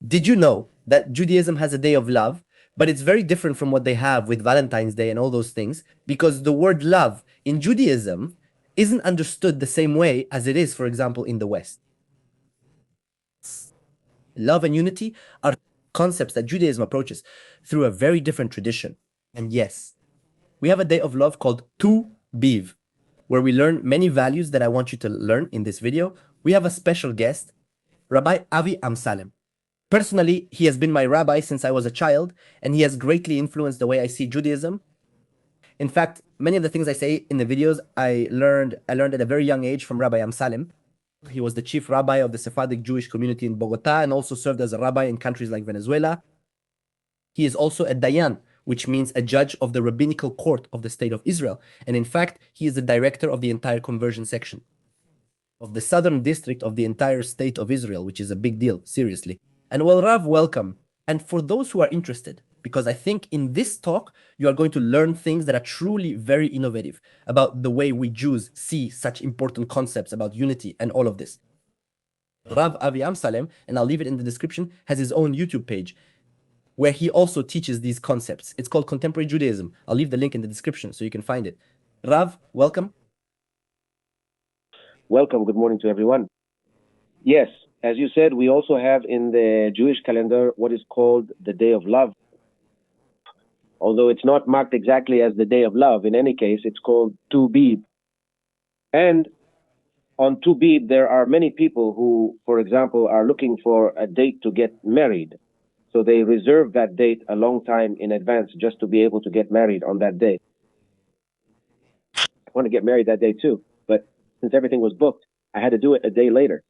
Did you know that Judaism has a day of love, but it's very different from what they have with Valentine's Day and all those things, because the word love in Judaism isn't understood the same way as it is, for example, in the West. Love and unity are concepts that Judaism approaches through a very different tradition. And yes, we have a day of love called Tu Biv, where we learn many values that I want you to learn in this video. We have a special guest, Rabbi Avi Amsalem. Personally, he has been my rabbi since I was a child, and he has greatly influenced the way I see Judaism. In fact, many of the things I say in the videos, I learned at a very young age from Rabbi Amsalem. He was the chief rabbi of the Sephardic Jewish community in Bogota and also served as a rabbi in countries like Venezuela. He is also a dayan, which means a judge of the rabbinical court of the state of Israel. And in fact, he is the director of the entire conversion section of the southern district of the entire state of Israel, which is a big deal, seriously. And well, Rav, welcome. And for those who are interested, because I think in this talk, you are going to learn things that are truly very innovative about the way we Jews see such important concepts about unity and all of this. Rav Avi Amsalem, and I'll leave it in the description, has his own YouTube page where he also teaches these concepts. It's called Contemporary Judaism. I'll leave the link in the description so you can find it. Rav, welcome. Welcome. Good morning to everyone. Yes, as you said, we also have in the Jewish calendar what is called the Day of Love. Although it's not marked exactly as the Day of Love, in any case, it's called Tu Bib. And on Tu Bib, there are many people who, for example, are looking for a date to get married. So they reserve that date a long time in advance just to be able to get married on that day. I want to get married that day too, but since everything was booked, I had to do it a day later.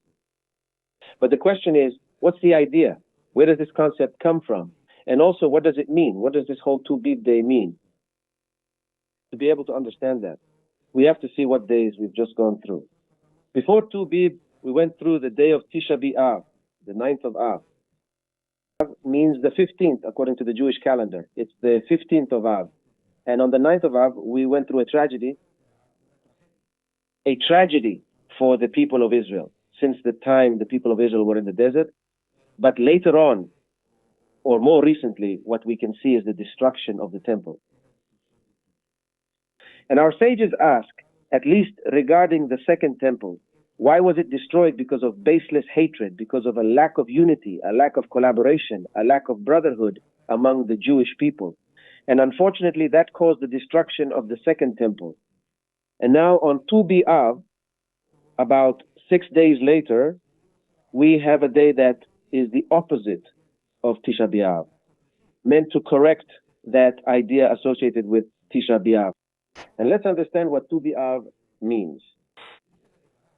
But the question is, what's the idea? Where does this concept come from? And also, what does it mean? What does this whole Tu Bib day mean? To be able to understand that, we have to see what days we've just gone through. Before Tu Bib, we went through the day of Tisha B'Av, the 9th of Av. Av means the 15th, according to the Jewish calendar. It's the 15th of Av. And on the 9th of Av, we went through a tragedy for the people of Israel, since the time the people of Israel were in the desert. But later on, or more recently, what we can see is the destruction of the temple. And our sages ask, at least regarding the second temple, why was it destroyed? Because of baseless hatred, because of a lack of unity, a lack of collaboration, a lack of brotherhood among the Jewish people. And unfortunately, that caused the destruction of the second temple. And now on Tu B'Av, about 6 days later, we have a day that is the opposite of Tisha B'Av, meant to correct that idea associated with Tisha B'Av. And let's understand what Tu B'Av means.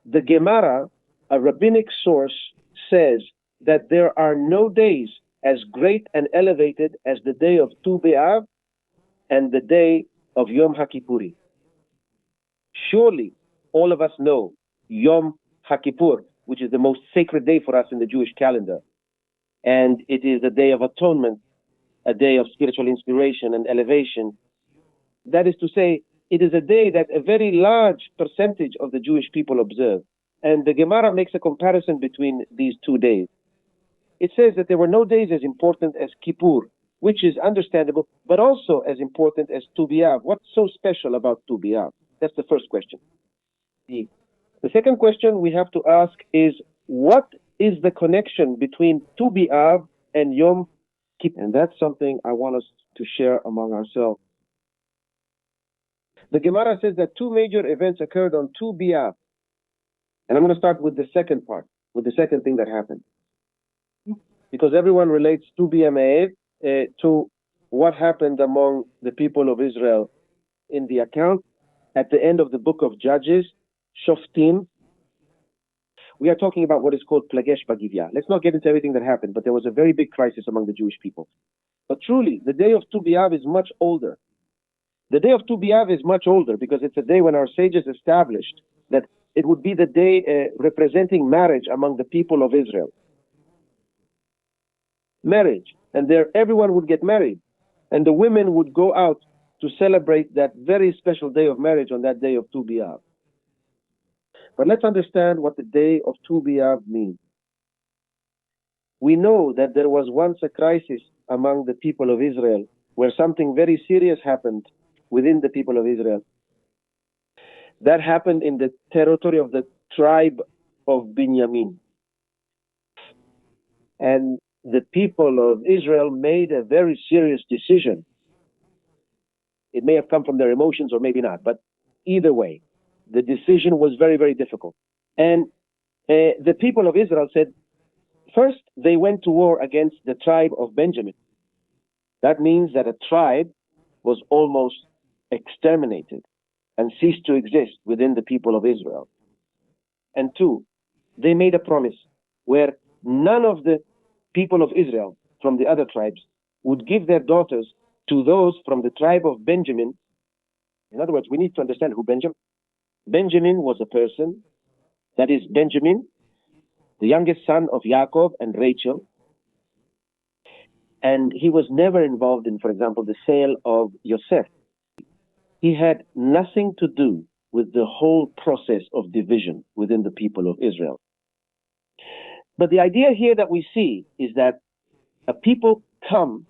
The Gemara, a rabbinic source, says that there are no days as great and elevated as the day of Tu B'Av and the day of Yom HaKippuri. Surely, all of us know Yom HaKippur, which is the most sacred day for us in the Jewish calendar. And it is a day of atonement, a day of spiritual inspiration and elevation. That is to say, it is a day that a very large percentage of the Jewish people observe. And the Gemara makes a comparison between these 2 days. It says that there were no days as important as Kippur, which is understandable, but also as important as Tu B'Av. What's so special about Tu B'Av? That's the first question. The second question we have to ask is, what is the connection between Tu B'Av and Yom Kippur? And that's something I want us to share among ourselves. The Gemara says that 2 major events occurred on Tu B'Av. And I'm going to start with the second part, with the second thing that happened. Because everyone relates Tu B'Av to what happened among the people of Israel in the account at the end of the book of Judges, Shoftim. We are talking about what is called Plagesh Bagivya. Let's not get into everything that happened, but there was a very big crisis among the Jewish people. But truly, the day of Tu B'Av is much older. The day of Tu B'Av is much older because it's a day when our sages established that it would be the day representing marriage among the people of Israel. Marriage. And there everyone would get married. And the women would go out to celebrate that very special day of marriage on that day of Tu B'Av. But let's understand what the day of Tu B'Av means. We know that there was once a crisis among the people of Israel where something very serious happened within the people of Israel. That happened in the territory of the tribe of Benjamin. And the people of Israel made a very serious decision. It may have come from their emotions or maybe not, but either way, the decision was very, very difficult. And the people of Israel said, first, they went to war against the tribe of Benjamin. That means that a tribe was almost exterminated and ceased to exist within the people of Israel. And two, they made a promise where none of the people of Israel from the other tribes would give their daughters to those from the tribe of Benjamin. In other words, we need to understand who Benjamin. Benjamin was a person, that is Benjamin, the youngest son of Jacob and Rachel, and he was never involved in, for example, the sale of Yosef. He had nothing to do with the whole process of division within the people of Israel. But the idea here that we see is that a people come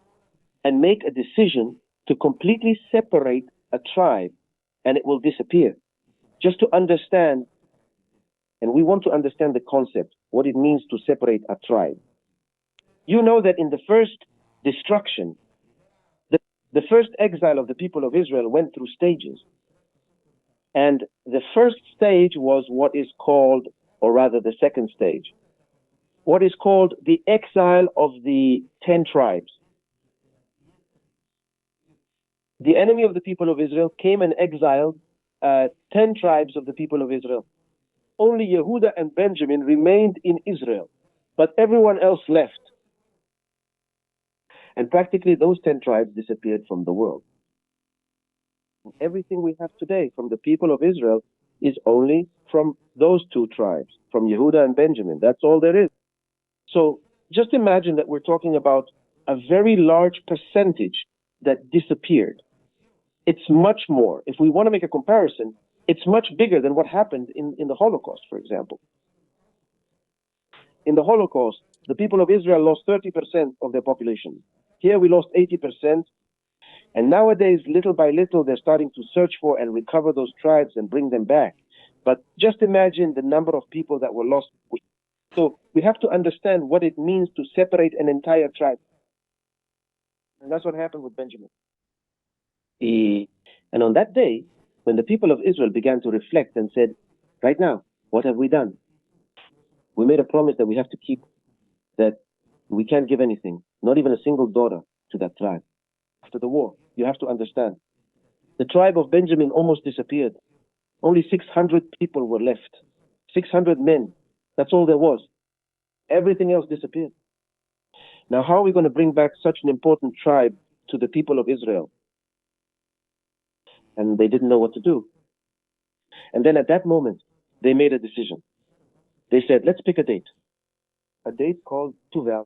and make a decision to completely separate a tribe, and it will disappear. Just to understand, and we want to understand the concept, what it means to separate a tribe. You know that in the first destruction, the first exile of the people of Israel went through stages. And the first stage was what is called, or rather the second stage, what is called the exile of the 10 tribes. The enemy of the people of Israel came and exiled 10 tribes of the people of Israel. Only Yehuda and Benjamin remained in Israel, but everyone else left. And practically those 10 tribes disappeared from the world. Everything we have today from the people of Israel is only from those two tribes, from Yehuda and Benjamin. That's all there is. So just imagine that we're talking about a very large percentage that disappeared. It's much more. If we want to make a comparison, it's much bigger than what happened in the Holocaust, for example. In the Holocaust, the people of Israel lost 30% of their population. Here we lost 80%. And nowadays, little by little, they're starting to search for and recover those tribes and bring them back. But just imagine the number of people that were lost. So we have to understand what it means to separate an entire tribe. And that's what happened with Benjamin. And on that day, when the people of Israel began to reflect and said, right now, what have we done? We made a promise that we have to keep, that we can't give anything, not even a single daughter to that tribe. After the war, you have to understand, the tribe of Benjamin almost disappeared. Only 600 people were left. 600 men. That's all there was. Everything else disappeared. Now, how are we going to bring back such an important tribe to the people of Israel? And they didn't know what to do. And then at that moment, they made a decision. They said, let's pick a date called Tuvel,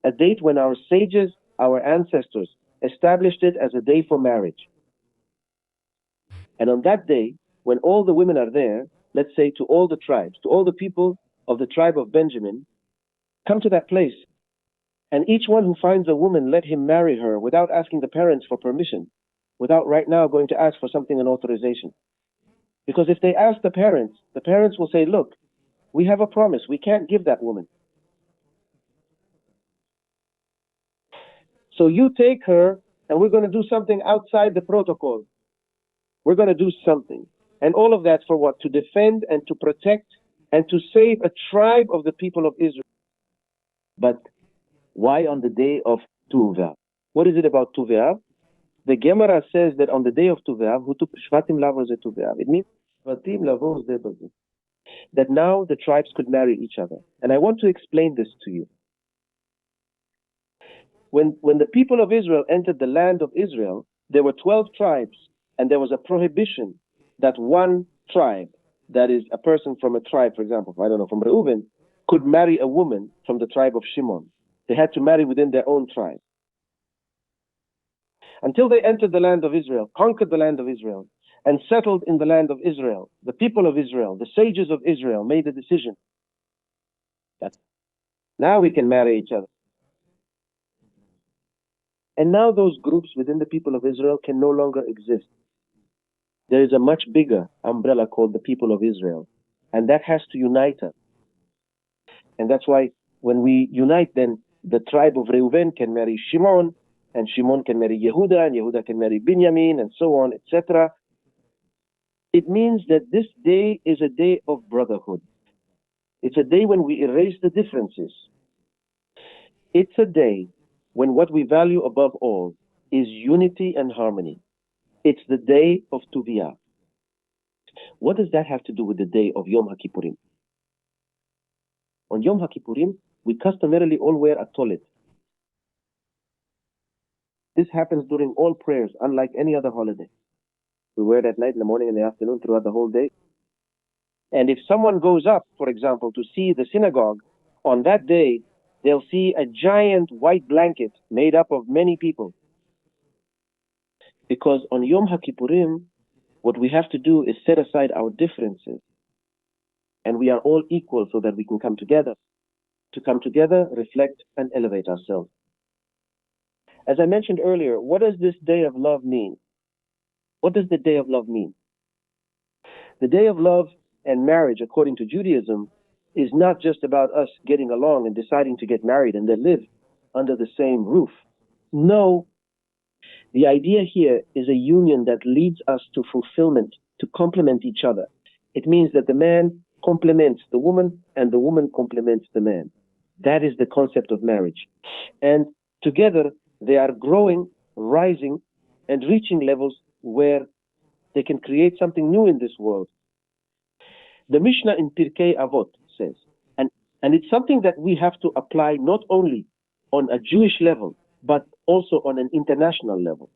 a date when our sages, our ancestors, established it as a day for marriage. And on that day, when all the women are there, let's say to all the tribes, to all the people of the tribe of Benjamin, come to that place. And each one who finds a woman, let him marry her without asking the parents for permission, without right now going to ask for something, an authorization. Because if they ask the parents will say, look, we have a promise. We can't give that woman. So you take her, and we're going to do something outside the protocol. We're going to do something. And all of that for what? To defend and to protect and to save a tribe of the people of Israel. But why on the day of Tu B'Av? What is it about Tu B'Av? The Gemara says that on the day of Tu B'Av, it means that now the tribes could marry each other. And I want to explain this to you. When the people of Israel entered the land of Israel, there were 12 tribes, and there was a prohibition that one tribe, that is a person from a tribe, for example, I don't know, from Reuven, could marry a woman from the tribe of Shimon. They had to marry within their own tribe. Until they entered the land of Israel, conquered the land of Israel, and settled in the land of Israel, the people of Israel, the sages of Israel made a decision. Now we can marry each other. And now those groups within the people of Israel can no longer exist. There is a much bigger umbrella called the people of Israel, and that has to unite us. And that's why when we unite, then the tribe of Reuven can marry Shimon, and Shimon can marry Yehuda, and Yehuda can marry Binyamin, and so on, etc. It means that this day is a day of brotherhood. It's a day when we erase the differences. It's a day when what we value above all is unity and harmony. It's the day of Tuviyah. What does that have to do with the day of Yom HaKippurim? On Yom HaKippurim, we customarily all wear a tolet. This happens during all prayers, unlike any other holiday. We wear it at night, in the morning, and the afternoon, throughout the whole day. And if someone goes up, for example, to see the synagogue, on that day, they'll see a giant white blanket made up of many people. Because on Yom HaKippurim, what we have to do is set aside our differences. And we are all equal so that we can come together. To come together, reflect, and elevate ourselves. As I mentioned earlier, what does this day of love mean? What does the day of love mean? The day of love and marriage, according to Judaism, is not just about us getting along and deciding to get married and then live under the same roof. No. The idea here is a union that leads us to fulfillment, to complement each other. It means that the man complements the woman and the woman complements the man. That is the concept of marriage. And together, they are growing, rising, and reaching levels where they can create something new in this world. The Mishnah in Pirkei Avot says, and it's something that we have to apply not only on a Jewish level, but also on an international level.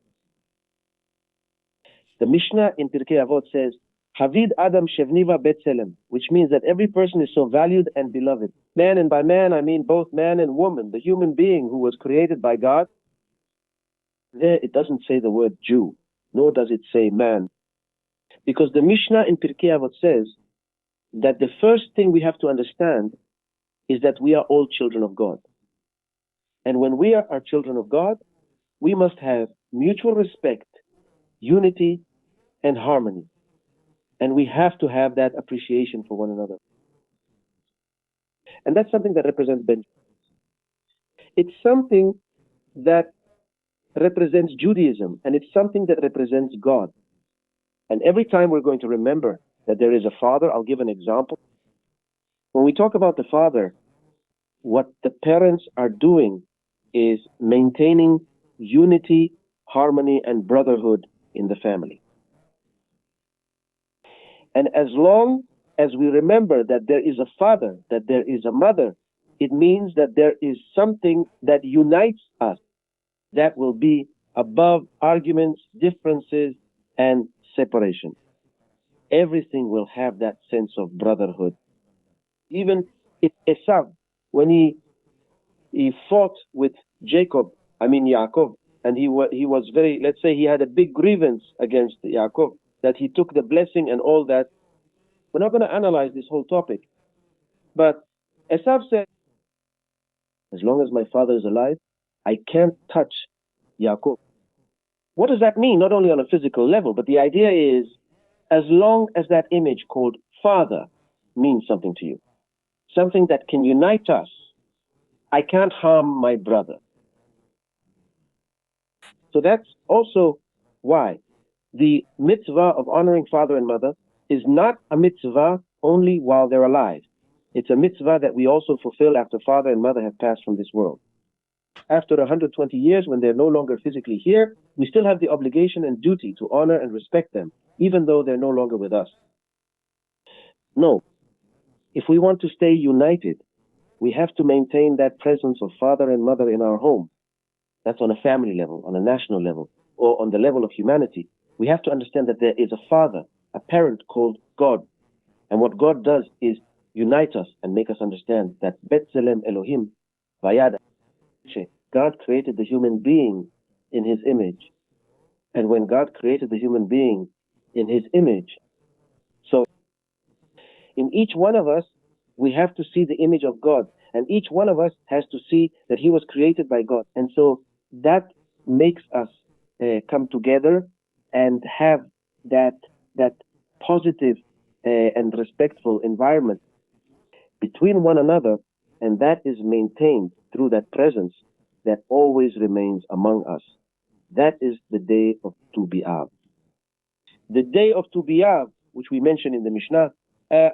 The Mishnah in Pirkei Avot says, Havid Adam Shevniva Betzelem, which means that every person is so valued and beloved. Man, and by man I mean both man and woman, the human being who was created by God. There it doesn't say the word Jew, nor does it say man. Because the Mishnah in Pirkei Avot says that the first thing we have to understand is that we are all children of God. And when we are children of God, we must have mutual respect, unity, and harmony. And we have to have that appreciation for one another. And that's something that represents Benjamin. It's something that represents Judaism, and it's something that represents God. And every time we're going to remember that there is a Father, I'll give an example. When we talk about the Father, what the parents are doing is maintaining unity, harmony, and brotherhood in the family. And as long as we remember that there is a father, that there is a mother, it means that there is something that unites us that will be above arguments, differences, and separation. Everything will have that sense of brotherhood. Even if Esau, when he fought with Yaakov, and he was very, let's say he had a big grievance against Yaakov, that he took the blessing and all that. We're not going to analyze this whole topic. But Esau said, as long as my father is alive, I can't touch Yaakov. What does that mean? Not only on a physical level, but the idea is, as long as that image called father means something to you, something that can unite us, I can't harm my brother. So that's also why the mitzvah of honoring father and mother is not a mitzvah only while they're alive. It's a mitzvah that we also fulfill after father and mother have passed from this world. After 120 years, when they're no longer physically here, we still have the obligation and duty to honor and respect them, even though they're no longer with us. No. If we want to stay united, we have to maintain that presence of father and mother in our home. That's on a family level, on a national level, or on the level of humanity. We have to understand that there is a father, a parent called God. And what God does is unite us and make us understand that Betzelem Elohim Vayad. God created the human being in his image. And when God created the human being in his image, so in each one of us, we have to see the image of God. And each one of us has to see that he was created by God. And so that makes us come together and have that positive and respectful environment between one another, and that is maintained through that presence that always remains among us. That is the day of Tu B'Av. The day of Tu B'Av, which we mentioned in the Mishnah,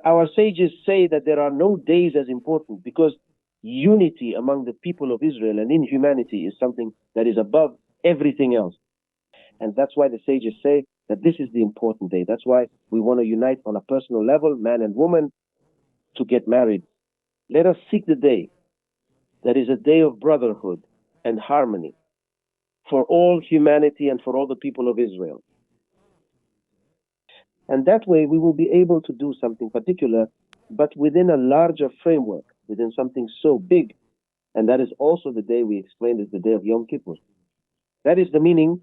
our sages say that there are no days as important because unity among the people of Israel and in humanity is something that is above everything else. And that's why the sages say that this is the important day. That's why we want to unite on a personal level, man and woman, to get married. Let us seek the day that is a day of brotherhood and harmony for all humanity and for all the people of Israel. And that way we will be able to do something particular, but within a larger framework, within something so big. And that is also the day we explained as the day of Yom Kippur. That is the meaning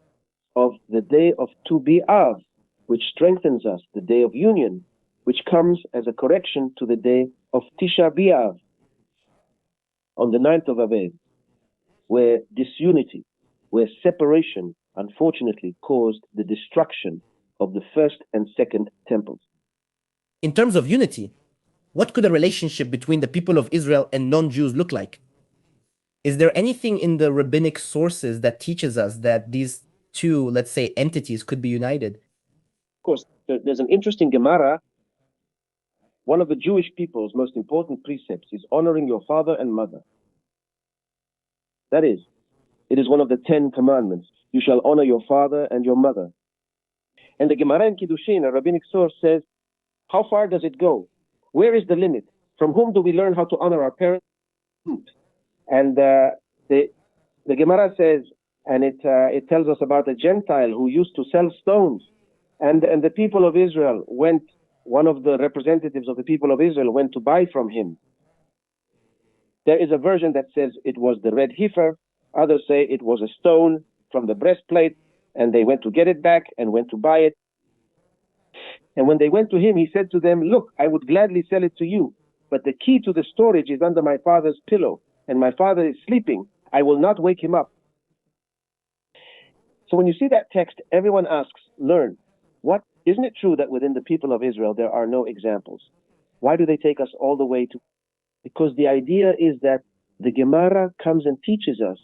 of the day of Tu B'Av, which strengthens us, the day of union, which comes as a correction to the day of Tisha B'Av, on the 9th of Aviv, where disunity, where separation, unfortunately, caused the destruction of the first and second temples. In terms of unity, what could a relationship between the people of Israel and non-Jews look like? Is there anything in the rabbinic sources that teaches us that these two, let's say, entities could be united? Of course, there's an interesting Gemara. One of the Jewish people's most important precepts is honoring your father and mother. That is, it is one of the 10 commandments. You shall honor your father and your mother. And the Gemara in Kiddushin, a rabbinic source, says, how far does it go? Where is the limit? From whom do we learn how to honor our parents? And the Gemara says, and it tells us about a Gentile who used to sell stones. And the people of Israel went, one of the representatives of the people of Israel went to buy from him. There is a version that says it was the red heifer. Others say it was a stone from the breastplate, and they went to get it back and went to buy it. And when they went to him, he said to them, look, I would gladly sell it to you, but the key to the storage is under my father's pillow, and my father is sleeping. I will not wake him up. So when you see that text, everyone asks, learn. What? Isn't it true that within the people of Israel there are no examples? Why do they take us all the way to? Because the idea is that the Gemara comes and teaches us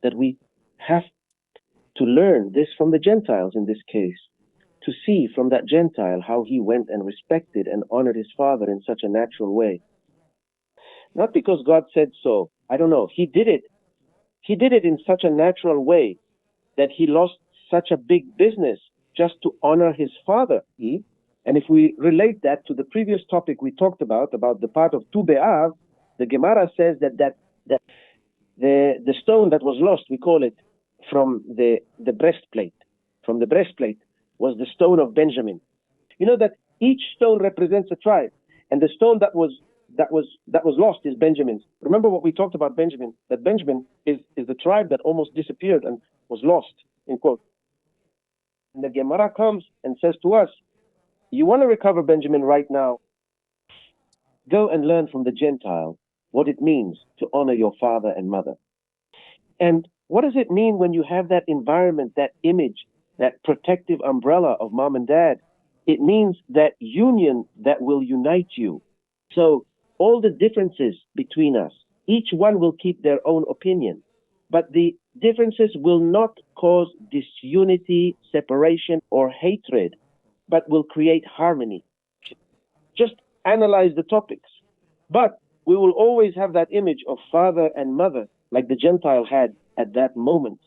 that we have to learn this from the Gentiles in this case, to see from that Gentile how he went and respected and honored his father in such a natural way. Not because God said so. I don't know. He did it. He did it in such a natural way that he lost such a big business just to honor his father. And if we relate that to the previous topic we talked about the part of Tu B'Av, the Gemara says that the stone that was lost, we call it, from the breastplate. From the breastplate was the stone of Benjamin. You know that each stone represents a tribe, and the stone that was lost is Benjamin's. Remember what we talked about Benjamin, that Benjamin is the tribe that almost disappeared and was lost, in quote. And the Gemara comes and says to us, you want to recover Benjamin right now, go and learn from the Gentile what it means to honor your father and mother. And what does it mean when you have that environment, that image, that protective umbrella of mom and dad? It means that union that will unite you. So all the differences between us, each one will keep their own opinion, but the differences will not cause disunity, separation, or hatred, but will create harmony. Just analyze the topics. But we will always have that image of father and mother, like the Gentile had at that moment.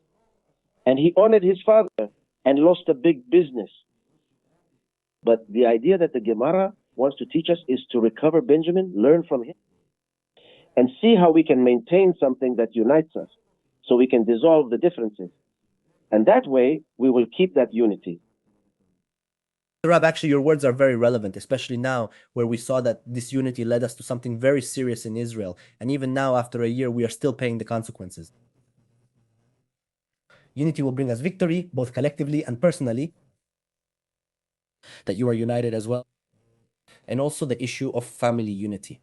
And he honored his father and lost a big business. But the idea that the Gemara wants to teach us is to recover Benjamin, learn from him, and see how we can maintain something that unites us, so we can dissolve the differences. And that way, we will keep that unity. Rab, actually, your words are very relevant, especially now where we saw that this unity led us to something very serious in Israel. And even now, after a year, we are still paying the consequences. Unity will bring us victory, both collectively and personally, that you are united as well. And also the issue of family unity.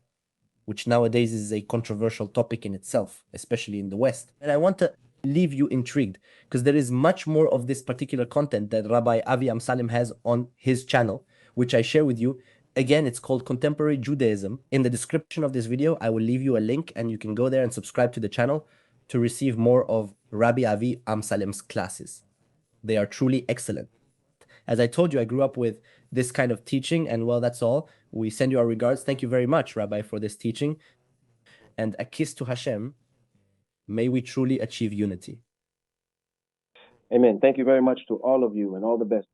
which nowadays is a controversial topic in itself, especially in the West. And I want to leave you intrigued because there is much more of this particular content that Rabbi Avi Amsalem has on his channel, which I share with you. Again, it's called Contemporary Judaism. In the description of this video, I will leave you a link and you can go there and subscribe to the channel to receive more of Rabbi Avi Amsalem's classes. They are truly excellent. As I told you, I grew up with this kind of teaching, and well, that's all. We send you our regards. Thank you very much, Rabbi, for this teaching. And a kiss to Hashem. May we truly achieve unity. Amen. Thank you very much to all of you, and all the best.